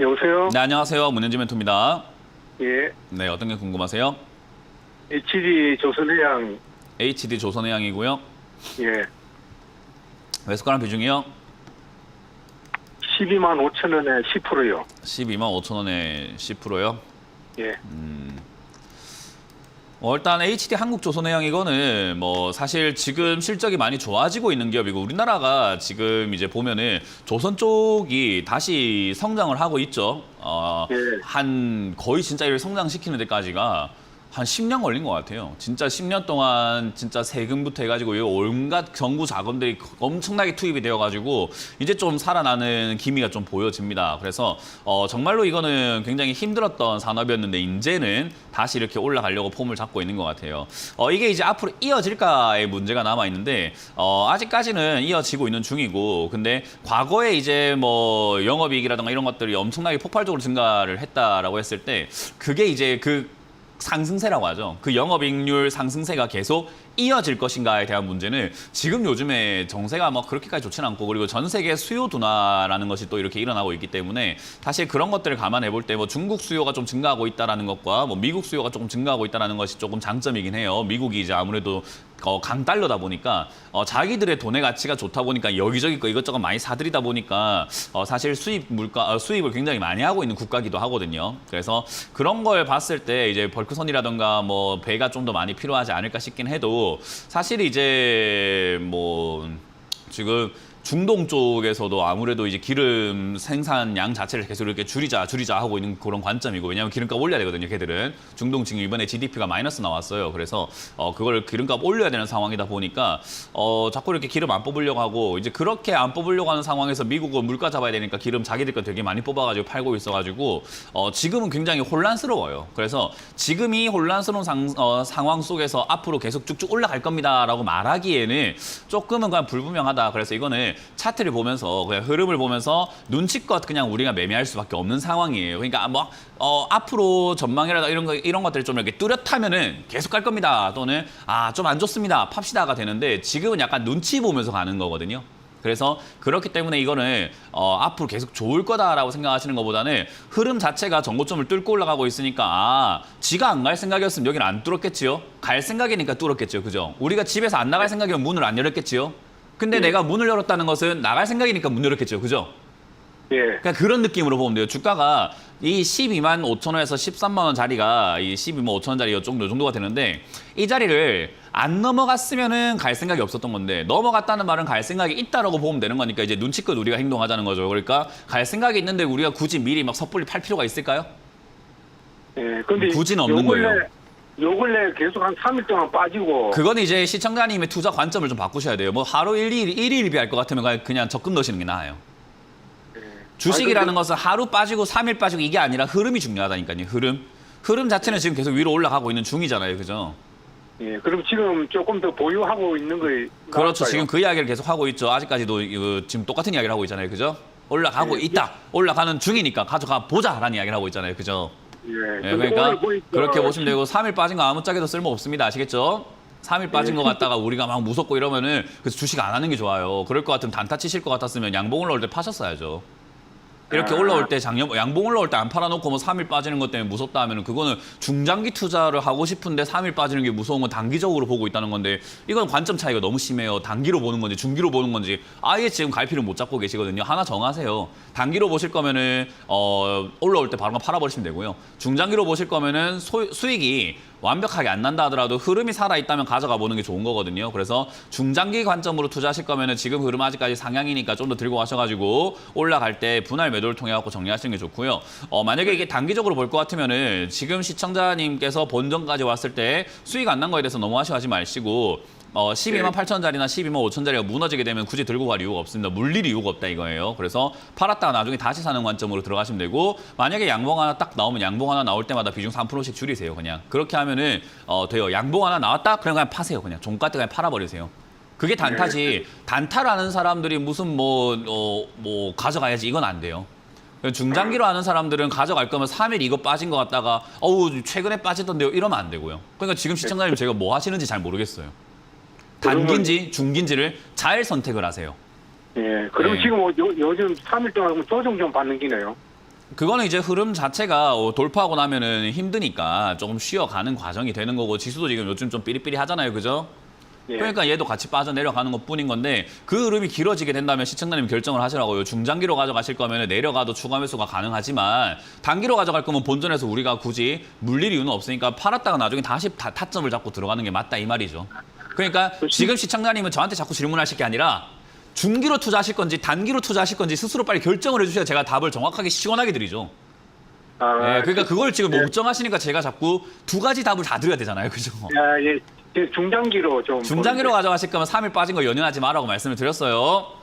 여보세요? 네, 안녕하세요. 문현지 멘토입니다. 예. 네, 어떤 게 궁금하세요? HD 조선해양, HD 조선해양이고요. 예. 매수가랑 비중이요? 12만 5천 원에 10%요. 12만 5천 원에 10%요? 예. 일단 HD 한국조선해양 이거는 뭐 사실 지금 실적이 많이 좋아지고 있는 기업이고 우리나라가 지금 이제 보면은 조선 쪽이 다시 성장을 하고 있죠. 예. 한 거의 진짜 이를 성장시키는 데까지가 한 10년 걸린 것 같아요. 진짜 10년 동안 진짜 세금부터 해가지고 이 온갖 정부 자금들이 엄청나게 투입이 되어가지고 이제 좀 살아나는 기미가 좀 보여집니다. 그래서 정말로 이거는 굉장히 힘들었던 산업이었는데 이제는 다시 이렇게 올라가려고 폼을 잡고 있는 것 같아요. 이게 이제 앞으로 이어질까의 문제가 남아 있는데 아직까지는 이어지고 있는 중이고 근데 과거에 이제 뭐 영업이익이라든가 이런 것들이 엄청나게 폭발적으로 증가를 했다라고 했을 때 그게 이제 그 상승세라고 하죠. 그 영업이익률 상승세가 계속 이어질 것인가에 대한 문제는 지금 요즘에 정세가 뭐 그렇게까지 좋지는 않고 그리고 전 세계 수요 둔화라는 것이 또 이렇게 일어나고 있기 때문에 사실 그런 것들을 감안해 볼 때 뭐 중국 수요가 좀 증가하고 있다라는 것과 뭐 미국 수요가 조금 증가하고 있다라는 것이 조금 장점이긴 해요. 미국이 이제 아무래도 강달러다 보니까 자기들의 돈의 가치가 좋다 보니까 여기저기 거 이것저것 많이 사들이다 보니까 사실 수입을 굉장히 많이 하고 있는 국가기도 하거든요. 그래서 그런 걸 봤을 때 이제 벌크선이라든가 뭐 배가 좀 더 많이 필요하지 않을까 싶긴 해도 사실 이제 뭐 지금 중동 쪽에서도 아무래도 이제 기름 생산량 자체를 계속 이렇게 줄이자 하고 있는 그런 관점이고 왜냐하면 기름값 올려야 되거든요. 걔들은 중동 지금 이번에 GDP가 마이너스 나왔어요. 그래서 그걸 기름값 올려야 되는 상황이다 보니까 자꾸 이렇게 기름 안 뽑으려고 하고 이제 그렇게 안 뽑으려고 하는 상황에서 미국은 물가 잡아야 되니까 기름 자기들 거 되게 많이 뽑아가지고 팔고 있어가지고 지금은 굉장히 혼란스러워요. 그래서 지금 이 혼란스러운 상황 속에서 앞으로 계속 쭉쭉 올라갈 겁니다라고 말하기에는 조금은 그냥 불분명하다. 그래서 이거는 차트를 보면서 그냥 흐름을 보면서 눈치껏 그냥 우리가 매매할 수밖에 없는 상황이에요. 그러니까 뭐 앞으로 전망이라든가 이런 것들이 좀 이렇게 뚜렷하면은 계속 갈 겁니다. 또는 좀 안 좋습니다. 팝시다가 되는데 지금은 약간 눈치 보면서 가는 거거든요. 그래서 그렇기 때문에 이거는 앞으로 계속 좋을 거다라고 생각하시는 것보다는 흐름 자체가 전고점을 뚫고 올라가고 있으니까 지가 안 갈 생각이었으면 여기는 안 뚫었겠지요. 갈 생각이니까 뚫었겠죠. 그죠? 우리가 집에서 안 나갈 생각이면 문을 안 열었겠지요. 근데 내가 문을 열었다는 것은 나갈 생각이니까 문 열었겠죠. 그죠? 예. 그러니까 그런 느낌으로 보면 돼요. 주가가 이 12만 5천 원에서 13만 원 자리가 이 12만 5천 원 자리 요 정도가 되는데 이 자리를 안 넘어갔으면은 갈 생각이 없었던 건데 넘어갔다는 말은 갈 생각이 있다라고 보면 되는 거니까 이제 눈치껏 우리가 행동하자는 거죠. 그러니까 갈 생각이 있는데 우리가 굳이 미리 막 섣불리 팔 필요가 있을까요? 예. 근데 굳이는 없는 거예요. 요 근래 계속 한 3일 동안 빠지고. 그건 이제 시청자님의 투자 관점을 좀 바꾸셔야 돼요. 뭐 하루 1일 비할 것 같으면 그냥 적금 넣으시는 게 나아요. 주식이라는 것은 하루 빠지고 3일 빠지고 이게 아니라 흐름이 중요하다니까요. 흐름 자체는 지금 계속 위로 올라가고 있는 중이잖아요. 그죠? 예. 그럼 지금 조금 더 보유하고 있는 거예요. 그렇죠. 지금 그 이야기를 계속 하고 있죠. 아직까지도 지금 똑같은 이야기를 하고 있잖아요. 그죠? 올라가고 있다. 올라가는 중이니까 가져가 보자라는 이야기를 하고 있잖아요. 그죠? 예. 그러니까 그렇게 보시면 되고 3일 빠진 거 아무짝에도 쓸모 없습니다. 아시겠죠? 3일 빠진 거 같다가 우리가 막 무섭고 이러면은 그래서 주식 안 하는 게 좋아요. 그럴 것 같으면 단타 치실 것 같았으면 양봉 올라올 때 파셨어야죠. 이렇게 올라올 때 양봉 올라올 때 안 팔아놓고 뭐 3일 빠지는 것 때문에 무섭다 하면은 그거는 중장기 투자를 하고 싶은데 3일 빠지는 게 무서운 건 단기적으로 보고 있다는 건데 이건 관점 차이가 너무 심해요. 단기로 보는 건지 중기로 보는 건지 아예 지금 갈피를 못 잡고 계시거든요. 하나 정하세요. 단기로 보실 거면은 올라올 때 바로 팔아버리시면 되고요. 중장기로 보실 거면은 수익이 완벽하게 안 난다 하더라도 흐름이 살아있다면 가져가 보는 게 좋은 거거든요. 그래서 중장기 관점으로 투자하실 거면은 지금 흐름 아직까지 상향이니까 좀 더 들고 가셔가지고 올라갈 때 분할 매도를 통해 갖고 정리하시는 게 좋고요. 만약에 이게 단기적으로 볼 것 같으면은 지금 시청자님께서 본전까지 왔을 때 수익 안 난 거에 대해서 너무 아쉬워하지 마시고 12만 8천짜리나 12만 5천짜리가 무너지게 되면 굳이 들고 갈 이유가 없습니다. 물릴 이유가 없다 이거예요. 그래서 팔았다가 나중에 다시 사는 관점으로 들어가시면 되고 만약에 양봉 하나 딱 나오면 양봉 하나 나올 때마다 비중 3%씩 줄이세요. 그냥 그렇게 하면은 돼요. 양봉 하나 나왔다? 그럼 그냥 파세요. 그냥 종가 때 그냥 팔아버리세요. 그게 단타지. 단타라는 사람들이 무슨 뭐 가져가야지 이건 안 돼요. 중장기로 하는 사람들은 가져갈 거면 3일 이거 빠진 것 같다가 최근에 빠지던데요 이러면 안 되고요. 그러니까 지금 시청자님 제가 뭐 하시는지 잘 모르겠어요. 단기인지 중기인지를 잘 선택을 하세요. 예. 그럼 예. 지금 요즘 3일 동안 조정 좀 받는 기네요. 그거는 이제 흐름 자체가 돌파하고 나면은 힘드니까 조금 쉬어가는 과정이 되는 거고 지수도 지금 요즘 좀 삐리삐리 하잖아요, 그죠? 예. 그러니까 얘도 같이 빠져내려가는 것뿐인 건데 그 흐름이 길어지게 된다면 시청자님 결정을 하시라고요. 중장기로 가져가실 거면 내려가도 추가 매수가 가능하지만 단기로 가져갈 거면 본전에서 우리가 굳이 물릴 이유는 없으니까 팔았다가 나중에 다시 타점을 잡고 들어가는 게 맞다 이 말이죠. 그러니까 지금 시청자님은 저한테 자꾸 질문하실 게 아니라 중기로 투자하실 건지 단기로 투자하실 건지 스스로 빨리 결정을 해주셔야 제가 답을 정확하게 시원하게 드리죠. 네, 그러니까 그걸 지금 못 정하시니까 제가 자꾸 두 가지 답을 다 드려야 되잖아요. 그죠? 예. 중장기로 좀 중장기로 가져가실 거면 3일 빠진 거 연연하지 마라고 말씀을 드렸어요.